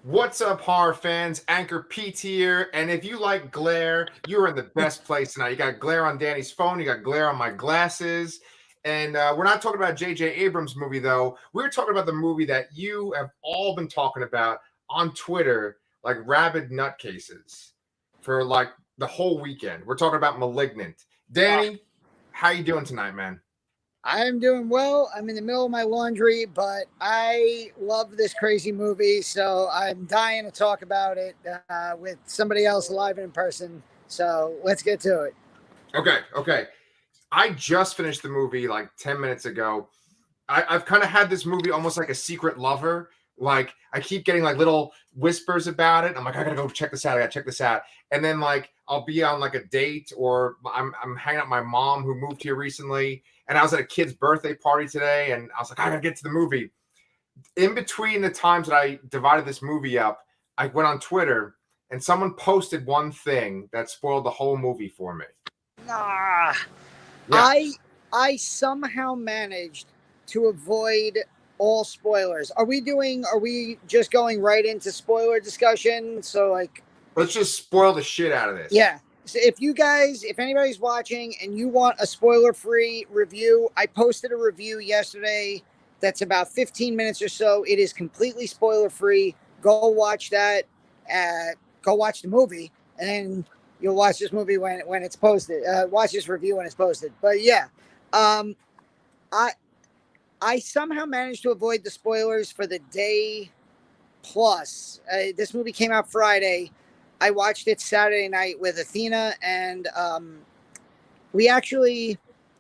What's up, horror fans? Anchorpete here. And if you like glare, you're in the best place tonight. You got glare on Danny's phone, you got glare on my glasses. And we're not talking about J.J. Abrams' movie, though. We're talking about the movie that you have all been talking about on Twitter, like rabid nutcases, for like the whole weekend. We're talking about Malignant. Uh, Danny, how you doing tonight, man? I'm doing well. I'm in the middle of my laundry, but I love this crazy movie, so I'm dying to talk about it with somebody else live and in person. So let's get to it. Okay. I just finished the movie like 10 minutes ago. I've kind of had this movie almost like a secret lover. Like I keep getting like little whispers about it. I'm like, I gotta go check this out. I gotta check this out. And then like I'll be on like a date or I'm hanging out with my mom who moved here recently. And I was at a kid's birthday party today, and I was like, I gotta get to the movie. In between the times that I divided this movie up, I went on Twitter and someone posted one thing that spoiled the whole movie for me. Ah, Yeah. I somehow managed to avoid all spoilers. Are we just going right into spoiler discussion? So like Let's just spoil the shit out of this. yeah. So if anybody's watching and you want a spoiler free review, I posted a review yesterday that's about 15 minutes or so. It is completely spoiler free. Go watch that. Uh, go watch the movie, and then you'll watch this movie when it's posted. Watch this review when it's posted. But yeah, um, I I somehow managed to avoid the spoilers for the day plus. This movie came out Friday. I watched it Saturday night with Athena, and we actually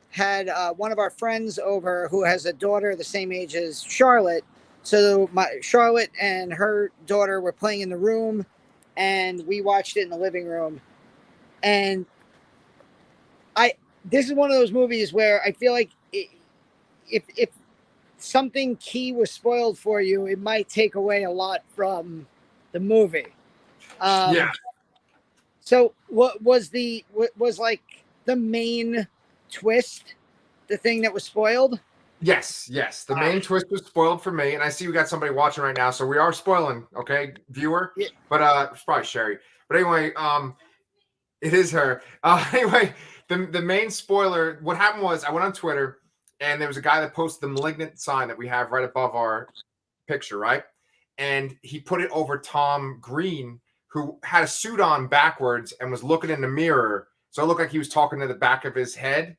had one of our friends over who has a daughter the same age as Charlotte. So my Charlotte and her daughter were playing in the room, and we watched it in the living room. And I this is one of those movies where I feel like if something key was spoiled for you, it might take away a lot from the movie. Yeah. Um, so what was like the main twist, the thing that was spoiled? Yes. The main twist was spoiled for me, and I see we got somebody watching right now, so we are spoiling, okay, viewer. Yeah. But it's probably Sherry. But anyway, it is her. Anyway, the main spoiler. What happened was I went on Twitter, and there was a guy that posted the Malignant sign that we have right above our picture, right? And he put it over Tom Green, who had a suit on backwards and was looking in the mirror, so it looked like he was talking to the back of his head.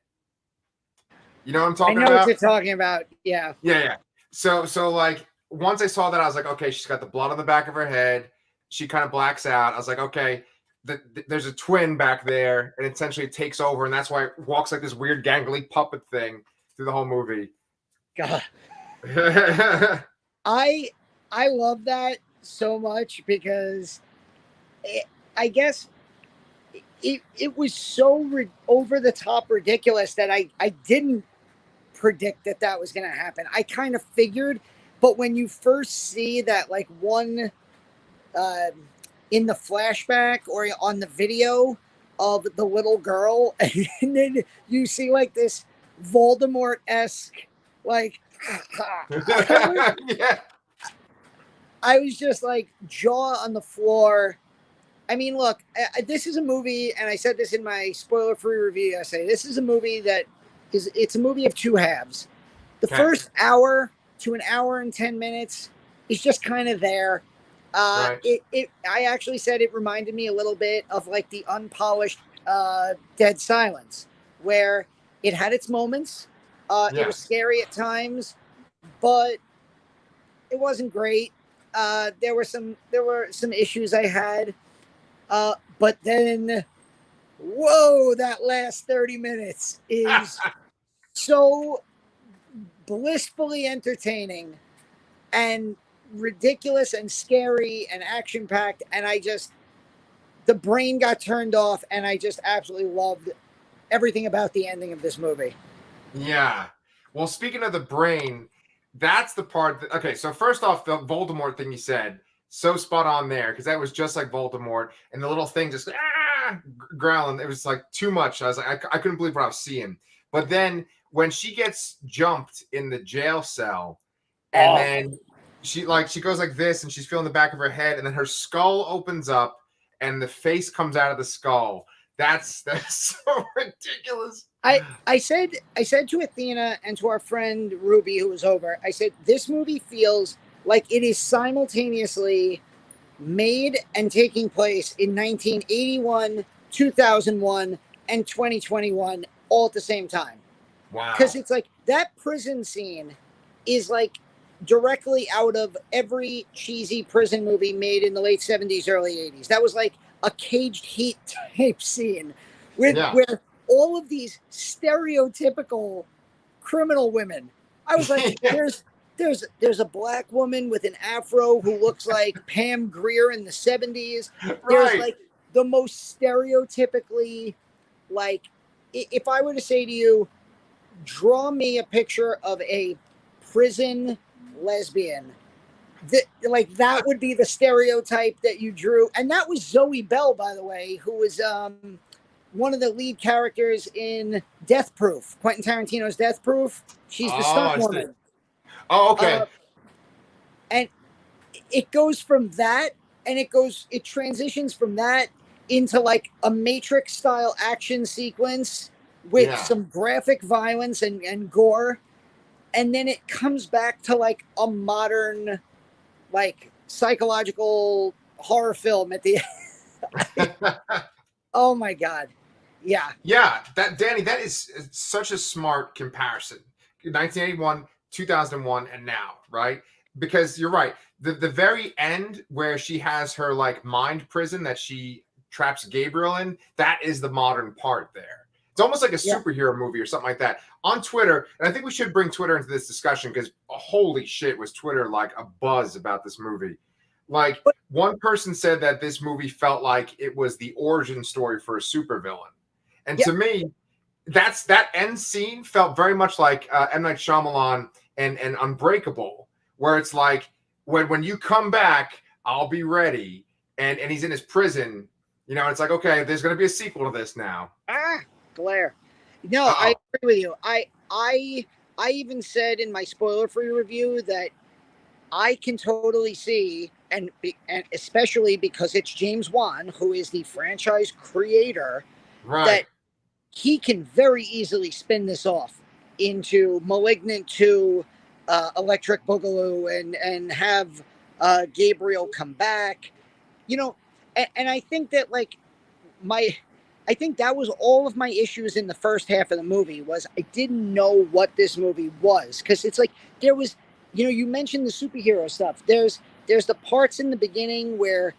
You know what I'm I talking know what about? you're talking about. Yeah. Yeah. So like once I saw that, I was like, okay, she's got the blood on the back of her head. She kind of blacks out. I was like, okay, there's a twin back there, and essentially it takes over, and that's why it walks like this weird gangly puppet thing through the whole movie. God. I I love that so much because I guess it was so over the top ridiculous that I didn't predict that that was going to happen. I kind of figured, but when you first see that, like one uh, in the flashback or on the video of the little girl, and then you see like this Voldemort esque, like, Yeah. I was just like jaw on the floor. I mean, look, this is a movie, and I said this in my spoiler-free review yesterday. This is a movie that it's a movie of two halves. The Okay. first hour to an hour and 10 minutes is just kind of there. Right. I actually said it reminded me a little bit of like the unpolished Dead Silence, where it had its moments. It Yeah. was scary at times, but it wasn't great. There were some issues I had, but then, whoa, that last 30 minutes is so blissfully entertaining and ridiculous and scary and action packed. And the brain got turned off, and I just absolutely loved everything about the ending of this movie. Yeah. Well, speaking of the brain, that's the part that, okay, so first off, the Voldemort thing you said, so spot on there, because that was just like Voldemort, and the little thing just growling. It was like too much. I was like, I couldn't believe what I was seeing. But then when she gets jumped in the jail cell, and Oh, then she goes like this, and she's feeling the back of her head, and then her skull opens up, and the face comes out of the skull. That's so ridiculous. I said to Athena and to our friend Ruby, who was over, I said, this movie feels like it is simultaneously made and taking place in 1981, 2001, and 2021 all at the same time. Wow. Because it's like that prison scene is like directly out of every cheesy prison movie made in the late 70s, early 80s. That was like a Caged Heat type scene where all of these stereotypical criminal women. I was like, there's a black woman with an afro who looks like Pam Grier in the 70s. There's like the most stereotypically, like, if I were to say to you, draw me a picture of a prison lesbian, that would be the stereotype that you drew. And that was Zoe Bell, by the way, who was one of the lead characters in Death Proof, Quentin Tarantino's Death Proof. She's the stunt woman. Oh, okay. And it goes from that, and it transitions from that into like a Matrix style action sequence with some graphic violence and gore. And then it comes back to like a modern, like, psychological horror film at the end. Oh my God. Yeah. Yeah. Danny, that is such a smart comparison. 1981, 2001, and now, right? Because you're right. The very end where she has her like mind prison that she traps Gabriel in, that is the modern part there. It's almost like a superhero movie or something like that. On Twitter, and I think we should bring Twitter into this discussion because holy shit was Twitter like a buzz about this movie. Like, one person said that this movie felt like it was the origin story for a supervillain. And to me, that end scene felt very much like M. Night Shyamalan and Unbreakable, where it's like, when you come back, I'll be ready. And he's in his prison. You know, it's like, okay, there's going to be a sequel to this now. Glare. No, I agree with you. I even said in my spoiler-free review that I can totally see, and especially because it's James Wan, who is the franchise creator, that he can very easily spin this off into Malignant 2, Electric Boogaloo, and have Gabriel come back. You know, and I think that like I think that was all of my issues in the first half of the movie was I didn't know what this movie was, because it's like there was, you know, you mentioned the superhero stuff. There's the parts in the beginning where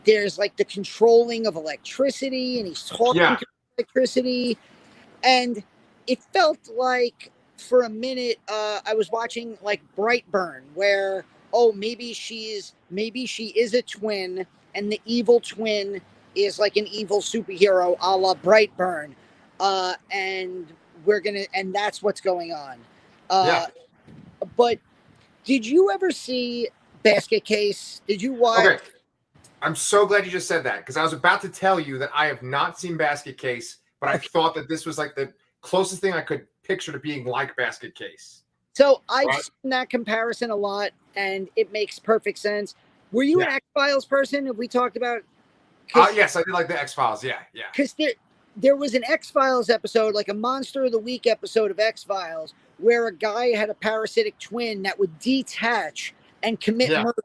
there's like the controlling of electricity and he's talking to electricity, and it felt like for a minute I was watching like Brightburn, where maybe she is a twin, and the evil twin is like an evil superhero a la Brightburn, and that's what's going on. But did you ever see Basket Case? Did you watch? Okay, I'm so glad you just said that, because I was about to tell you that I have not seen Basket Case, but I thought that this was like the closest thing I could picture to being like Basket Case. So I've seen that comparison a lot, and it makes perfect sense. Were you an X-Files person? Have we talked about? Yes, I did like the X-Files. Yeah. Because there was an X-Files episode, like a Monster of the Week episode of X-Files, where a guy had a parasitic twin that would detach and commit murder.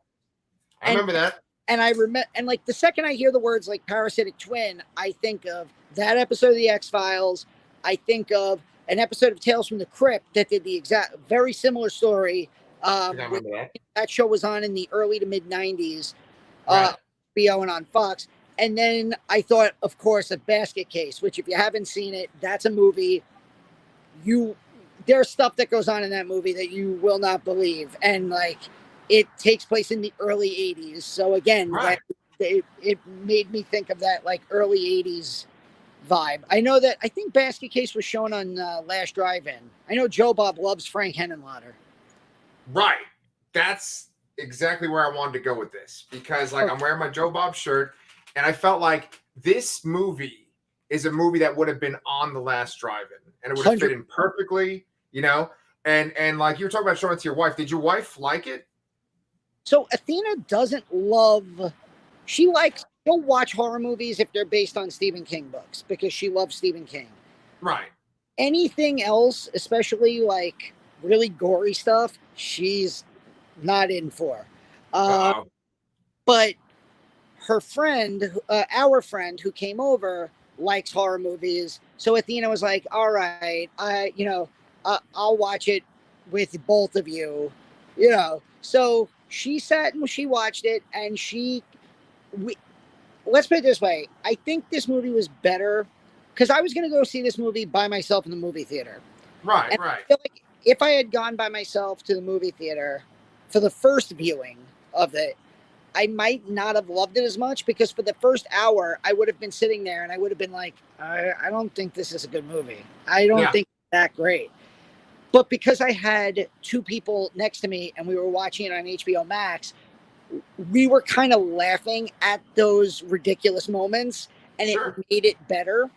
I remember that. And I remember, and like the second I hear the words like parasitic twin, I think of that episode of the X-Files. I think of an episode of Tales from the Crypt that did the exact, very similar story. That show was on in the early to mid 90s, HBO and on Fox. And then I thought, of course, of Basket Case, which if you haven't seen it, that's a movie. There's stuff that goes on in that movie that you will not believe. And like, it takes place in the early 80s. So again, it made me think of that like early 80s vibe. I think Basket Case was shown on Last Drive-In. I know Joe Bob loves Frank Henenlotter. Right. That's exactly where I wanted to go with this, because like I'm wearing my Joe Bob shirt, and I felt like this movie is a movie that would have been on the Last Drive-In, and it would have fit in perfectly, you know? And like you were talking about showing it to your wife. Did your wife like it? So Athena doesn't love. She'll watch horror movies if they're based on Stephen King books because she loves Stephen King. Right. Anything else, especially like really gory stuff, she's not in for. Uh-oh. But her friend, our friend who came over, likes horror movies. So Athena was like, "All right, I'll watch it with both of you." So she sat and she watched it, and we, let's put it this way: I think this movie was better because I was going to go see this movie by myself in the movie theater. Right, And right. I feel like if I had gone by myself to the movie theater for the first viewing of it, I might not have loved it as much because for the first hour, I would have been sitting there and I would have been like, I don't think this is a good movie. I don't Yeah. think it's that great. But because I had two people next to me and we were watching it on HBO Max, we were kind of laughing at those ridiculous moments and it Sure. made it better.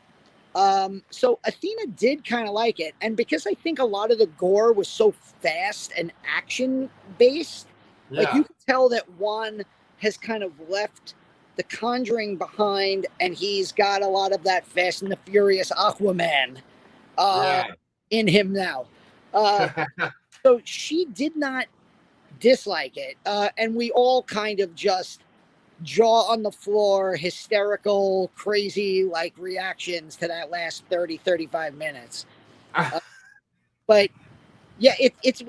So Athena did kind of like it. And because I think a lot of the gore was so fast and action based, like Yeah. you can tell that Juan has kind of left The Conjuring behind and he's got a lot of that Fast and the Furious Aquaman uh, Yeah. in him now. So she did not dislike it. And we all kind of just jaw on the floor, hysterical, crazy like reactions to that last 30-35 minutes. But yeah, it's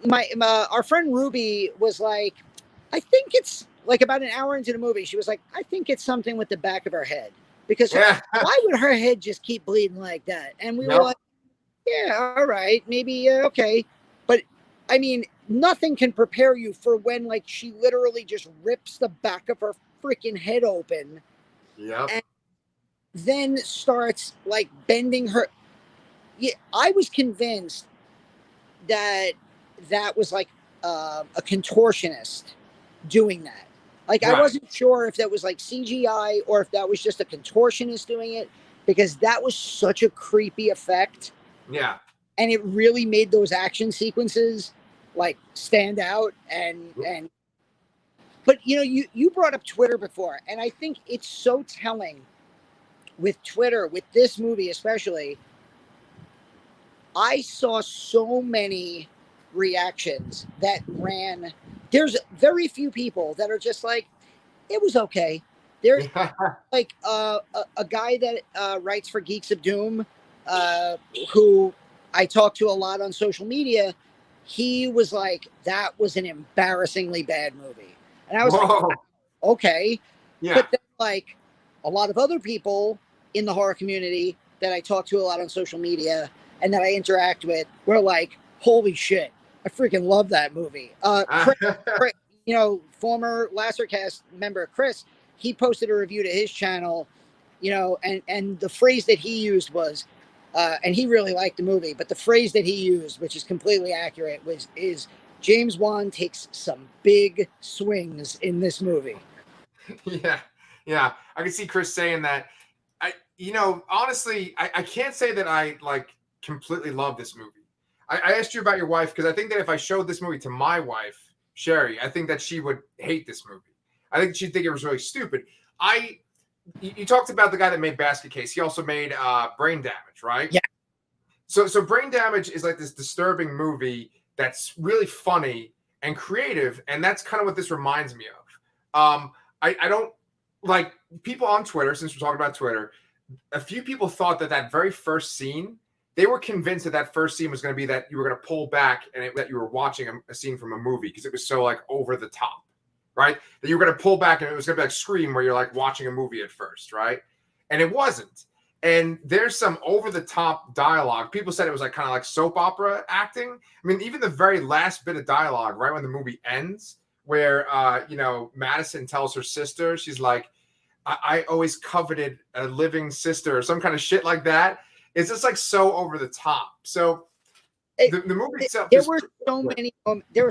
my our friend Ruby was like, I think it's like about an hour into the movie. She was like, I think it's something with the back of her head because Yeah. why would her head just keep bleeding like that? And we were Yep. like, yeah, all right, maybe okay, but I mean, nothing can prepare you for when like she literally just rips the back of her freaking head open Yep. and then starts like bending her. Yeah, I was convinced that that was like a contortionist doing that. Like I Right. wasn't sure if that was like CGI or if that was just a contortionist doing it because that was such a creepy effect Yeah. and it really made those action sequences like stand out and but you brought up Twitter before and I think it's so telling with Twitter with this movie especially. I saw so many reactions that ran. There's very few people that are just like, it was okay. There's Yeah. like a guy that writes for Geeks of Doom, who I talk to a lot on social media. He was like, that was an embarrassingly bad movie. And I was like, Whoa. okay. Yeah. But then, like, a lot of other people in the horror community that I talk to a lot on social media and that I interact with were like, holy shit, I freaking love that movie. Chris, former Lasercast member Chris, he posted a review to his channel, and the phrase that he used was, and he really liked the movie, but the phrase that he used, which is completely accurate, is James Wan takes some big swings in this movie. Yeah. Yeah. I can see Chris saying that. Honestly, I can't say that I like completely love this movie. I asked you about your wife because I think that if I showed this movie to my wife, Sherry, I think that she would hate this movie. I think she'd think it was really stupid. You talked about the guy that made Basket Case. He also made Brain Damage, right? Yeah. So Brain Damage is like this disturbing movie that's really funny and creative, and that's kind of what this reminds me of. I don't like people on Twitter, since we're talking about Twitter, a few people thought that very first scene, they were convinced that first scene was going to be that you were going to pull back and that you were watching a scene from a movie because it was so like over the top, right? That you were going to pull back and it was going to be like Scream where you're like watching a movie at first, right? And it wasn't. And there's some over the top dialogue. People said it was like kind of like soap opera acting. I mean, even the very last bit of dialogue, right when the movie ends, where Madison tells her sister, she's like, I always coveted a living sister or some kind of shit like that. It's just like so over the top. So the movie itself there is were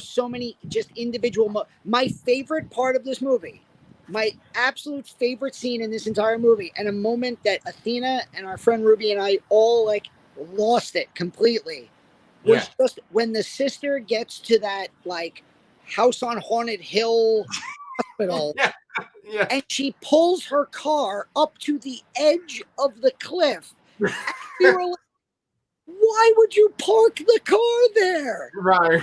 so many just individual my favorite part of this movie, my absolute favorite scene in this entire movie, and a moment that Athena and our friend Ruby and I all like lost it completely, was just when the sister gets to that like House on Haunted Hill hospital. Yeah, yeah. And she pulls her car up to the edge of the cliff. And we were like, why would you park the car there? Right.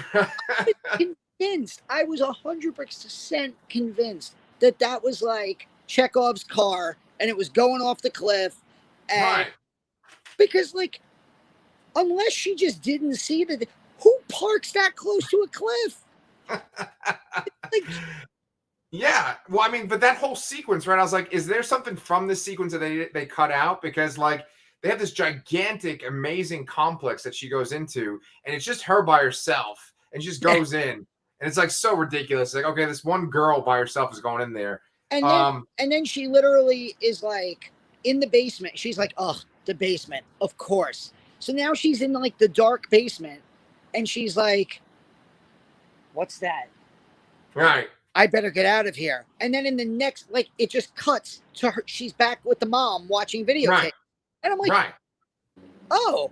Convinced. I was 100% convinced that that was like Chekhov's car and it was going off the cliff. And Right. because, like, unless she just didn't see that, who parks that close to a cliff? Like, Yeah. Well, I mean, but that whole sequence, right? I was like, is there something from this sequence that they cut out? Because like they have this gigantic, amazing complex that she goes into, and it's just her by herself, and she just goes in, and it's like so ridiculous. Like, okay, this one girl by herself is going in there. and then she literally is like in the basement. She's like, oh, the basement, of course. So now she's in like the dark basement, and she's like, what's that? Right. I better get out of here. And then in the next, like, it just cuts to her. She's back with the mom watching videotape. Right. And I'm like, Right. oh,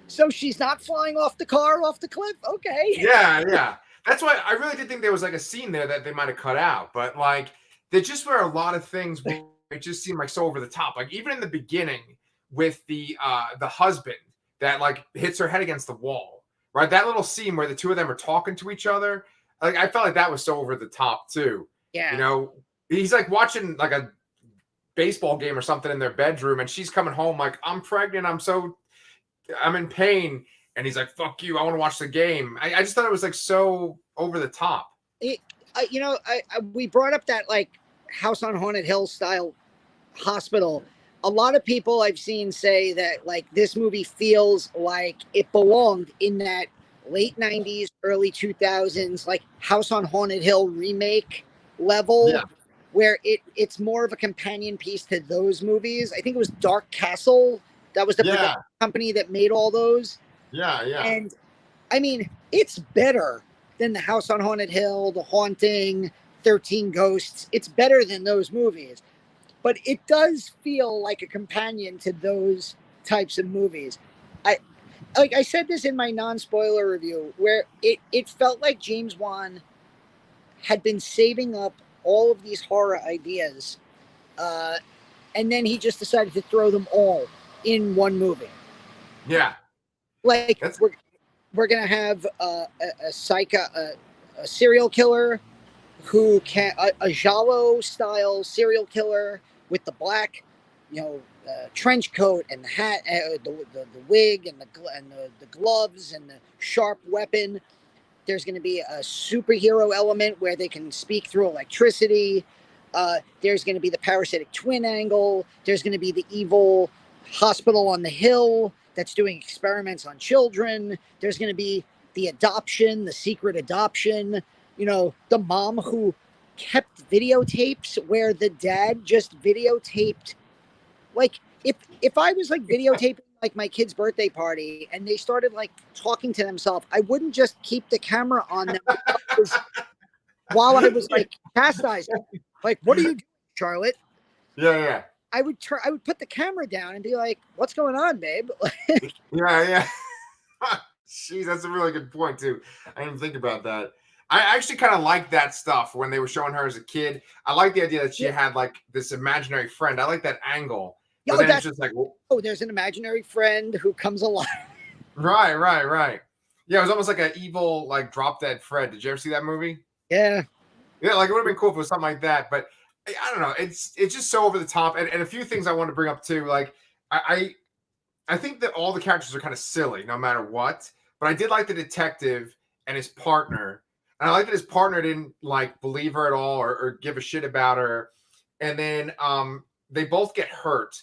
so she's not flying off the car off the cliff? Okay. Yeah, yeah. That's why I really did think there was like a scene there that they might have cut out, but like there just were a lot of things where it just seemed like so over the top. Like even in the beginning with the husband that like hits her head against the wall, right? That little scene where the two of them are talking to each other, like I felt like that was so over the top too. Yeah. You know, he's like watching like a baseball game or something in their bedroom, and she's coming home like, I'm pregnant, I'm in pain. And he's like, fuck you, I want to watch the game. I just thought it was like so over the top. We brought up that like House on Haunted Hill style hospital. A lot of people I've seen say that like this movie feels like it belonged in that late 90s, early 2000s, like House on Haunted Hill remake level. Yeah. Where it's more of a companion piece to those movies. I think it was Dark Castle. That was the production company that made all those. Yeah, yeah. And I mean, it's better than the House on Haunted Hill, The Haunting, 13 Ghosts. It's better than those movies. But it does feel like a companion to those types of movies. I said this in my non-spoiler review, where it felt like James Wan had been saving up all of these horror ideas, and then he just decided to throw them all in one movie. Yeah. Like we're gonna have a serial killer who can a giallo style serial killer with the black, trench coat and the hat, the wig and the gloves and the sharp weapon. There's going to be a superhero element where they can speak through electricity. There's going to be the parasitic twin angle. There's going to be the evil hospital on the hill that's doing experiments on children. There's going to be the adoption, the secret adoption. The mom who kept videotapes where the dad just videotaped. Like if I was like videotaping like my kid's birthday party and they started like talking to themselves, I wouldn't just keep the camera on them while I was like chastising. Like, what are you doing, Charlotte? Yeah. I would put the camera down and be like, what's going on, babe? Yeah. Jeez, that's a really good point too. I didn't think about that. I actually kind of like that stuff when they were showing her as a kid. I like the idea that she had like this imaginary friend. I like that angle. But then it's just like, there's an imaginary friend who comes along. Right. Yeah, it was almost like an evil, like drop dead Fred. Did you ever see that movie? Yeah. Yeah, like it would have been cool if it was something like that. But I don't know. It's just so over the top. And a few things I want to bring up too. Like I think that all the characters are kind of silly no matter what. But I did like the detective and his partner. And I like that his partner didn't like believe her at all or give a shit about her. And then they both get hurt.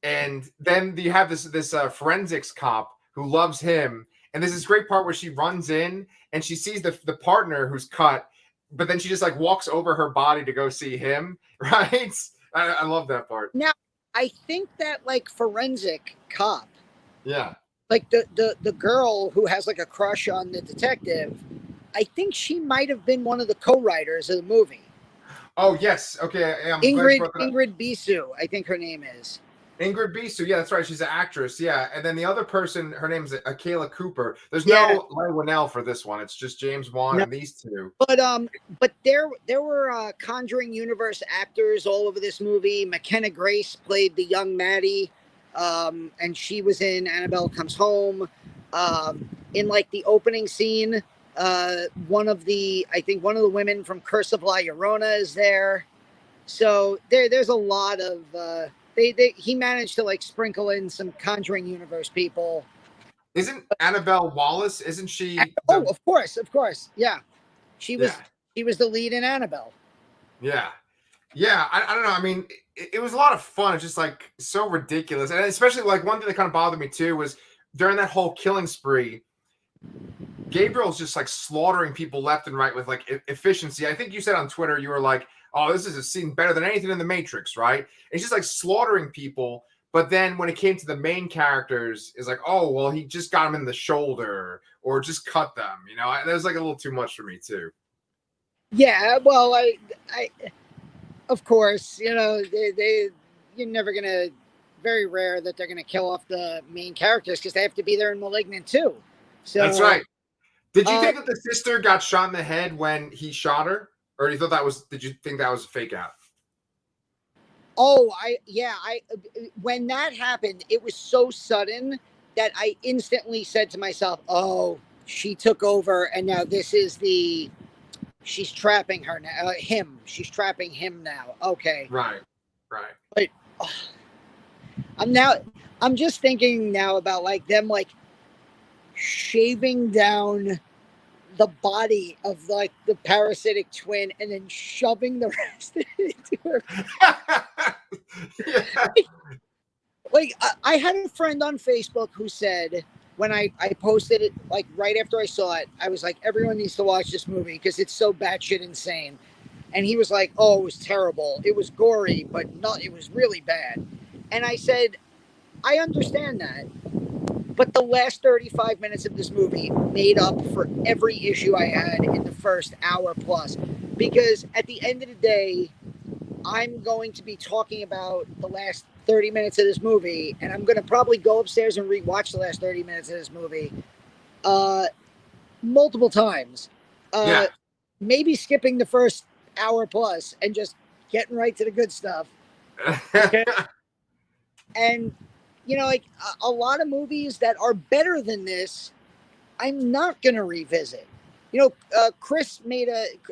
And then you have this forensics cop who loves him. And there's this great part where she runs in and she sees the partner who's cut, but then she just like walks over her body to go see him. Right. I love that part. Now, I think that like forensic cop. Yeah. Like the girl who has like a crush on the detective, I think she might have been one of the co-writers of the movie. Oh, yes. Okay. Ingrid Bisu, I think her name is. Ingrid Bisu, yeah, that's right. She's an actress, yeah. And then the other person, her name's Akela Cooper. There's Yeah, no Leigh Whannell for this one. It's just James Wan no, and these two. but there were Conjuring universe actors all over this movie. McKenna Grace played the young Maddie, and she was in Annabelle Comes Home. In like the opening scene, I think one of the women from Curse of La Llorona is there. So there's a lot of he managed to like sprinkle in some Conjuring universe people. Isn't Annabelle Wallace? Isn't she Oh, the of course, yeah. She yeah, was she was the lead in Annabelle. yeah. Yeah, I don't know. I mean, it was a lot of fun. It's just like so ridiculous. And especially like one thing that kind of bothered me too was during that whole killing spree, Gabriel's just like slaughtering people left and right with like efficiency. I think you said on Twitter, you were like, oh, this is a scene better than anything in the Matrix, right? It's just like slaughtering people. But then when it came to the main characters, it's like, oh, well, he just got him in the shoulder or just cut them. You know, that was like a little too much for me too. Yeah, well, I of course, you're never gonna. Very rare that they're gonna kill off the main characters because they have to be there in Malignant too. That's So, right. Did you uh, think that the sister got shot in the head when he shot her? Or you thought that was, did you think that was a fake out? oh, I when that happened, it was so sudden that I instantly said to myself, "Oh, she took over, and now this is the she's trapping her now. Him, she's trapping him now. Okay, Right. Right. but oh, I'm now I'm just thinking now about like them like shaving down the body of like the parasitic twin and then shoving the rest of it into her. Yeah. Like I had a friend on Facebook who said when I posted it like right after I saw it, I was like, everyone needs to watch this movie because it's so batshit insane. And he was like, "Oh, it was terrible. It was gory, but not. It was really bad." And I said, "I understand that, but the last 35 minutes of this movie made up for every issue I had in the first hour plus. Because at the end of the day, I'm going to be talking about the last 30 minutes of this movie, and I'm going to probably go upstairs and rewatch the last 30 minutes of this movie uh, multiple times. Yeah. Maybe skipping the first hour plus and just getting right to the good stuff. Okay. And like a lot of movies that are better than this, I'm not going to revisit. Chris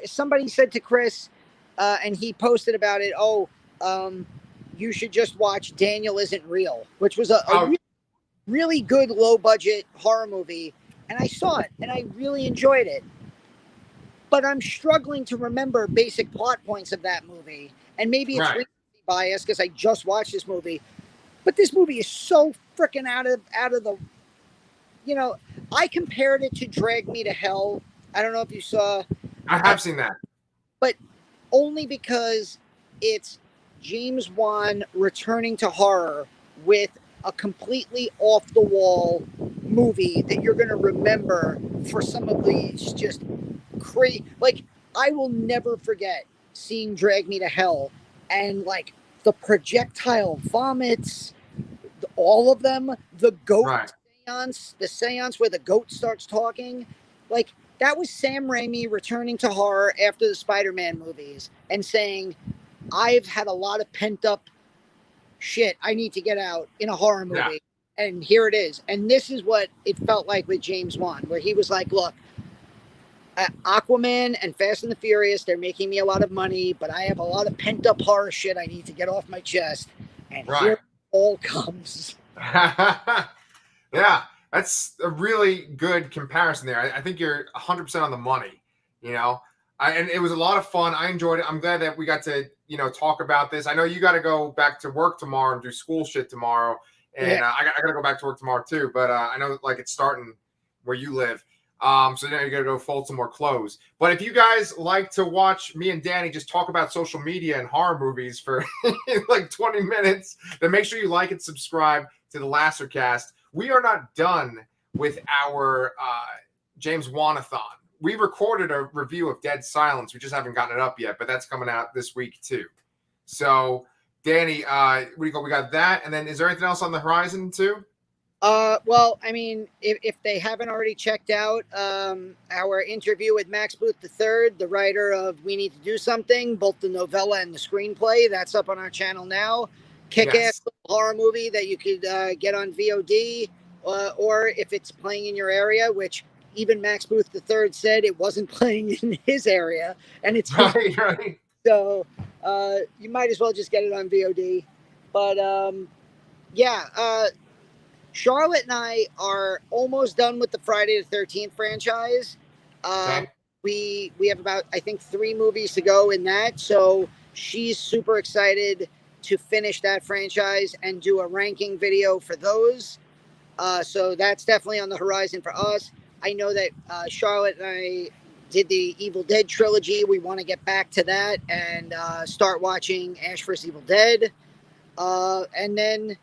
somebody said to Chris, and he posted about it. Oh, you should just watch Daniel Isn't Real, which was a Oh, really good low budget horror movie. And I saw it and I really enjoyed it. But I'm struggling to remember basic plot points of that movie. And maybe it's right. bias because I just watched this movie. But this movie is so freaking out of the. I compared it to Drag Me to Hell. I don't know if you saw, I have seen that. but only because it's James Wan returning to horror with a completely off the wall movie that you're going to remember for some of these just crazy. Like, I will never forget seeing Drag Me to Hell and like the projectile vomits, all of them, the goat Right. seance, the seance where the goat starts talking. Like, that was Sam Raimi returning to horror after the Spider-Man movies and saying, I've had a lot of pent up shit I need to get out in a horror movie. Yeah. And here it is. And this is what it felt like with James Wan, where he was like, look, Aquaman and Fast and the Furious, they're making me a lot of money, but I have a lot of pent up horror shit I need to get off my chest. And Right. here it all comes. Yeah. That's a really good comparison there. I think you're 100% on the money, and it was a lot of fun. I enjoyed it. I'm glad that we got to, talk about this. I know you got to go back to work tomorrow and do school shit tomorrow. And Yeah. I got to go back to work tomorrow too. But I know like it's starting where you live. So now you got to go fold some more clothes. But if you guys like to watch me and Danny just talk about social media and horror movies for like 20 minutes, then make sure you like and subscribe to the Lassercast. We are not done with our James Wanathon. We recorded a review of Dead Silence. We just haven't gotten it up yet, but that's coming out this week too. So Danny, what do you got? We got that, and then is there anything else on the horizon too? Well, I mean, if they haven't already checked out our interview with Max Booth III, the writer of We Need to Do Something, both the novella and the screenplay, that's up on our channel now. Kick-ass horror movie that you could get on VOD, or if it's playing in your area, which even Max Booth III said it wasn't playing in his area, and it's right. So you might as well just get it on VOD. But Charlotte and I are almost done with the Friday the 13th franchise. Okay. We have about, I think, 3 movies to go in that. So she's super excited to finish that franchise and do a ranking video for those. So that's definitely on the horizon for us. I know that Charlotte and I did the Evil Dead trilogy. We want to get back to that and start watching Ash vs. Evil Dead. And then,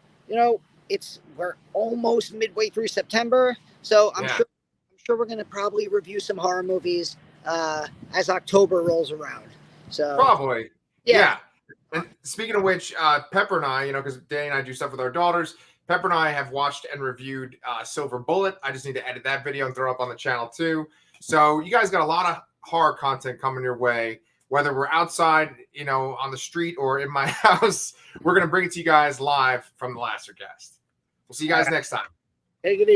we're almost midway through September. So I'm sure we're going to probably review some horror movies as October rolls around. So probably. Yeah. And speaking of which, Pepper and I, because Danny and I do stuff with our daughters, Pepper and I have watched and reviewed Silver Bullet. I just need to edit that video and throw it up on the channel too. So you guys got a lot of horror content coming your way, whether we're outside, on the street or in my house. We're going to bring it to you guys live from the Lastercast. We'll see you guys next time. Take it easy.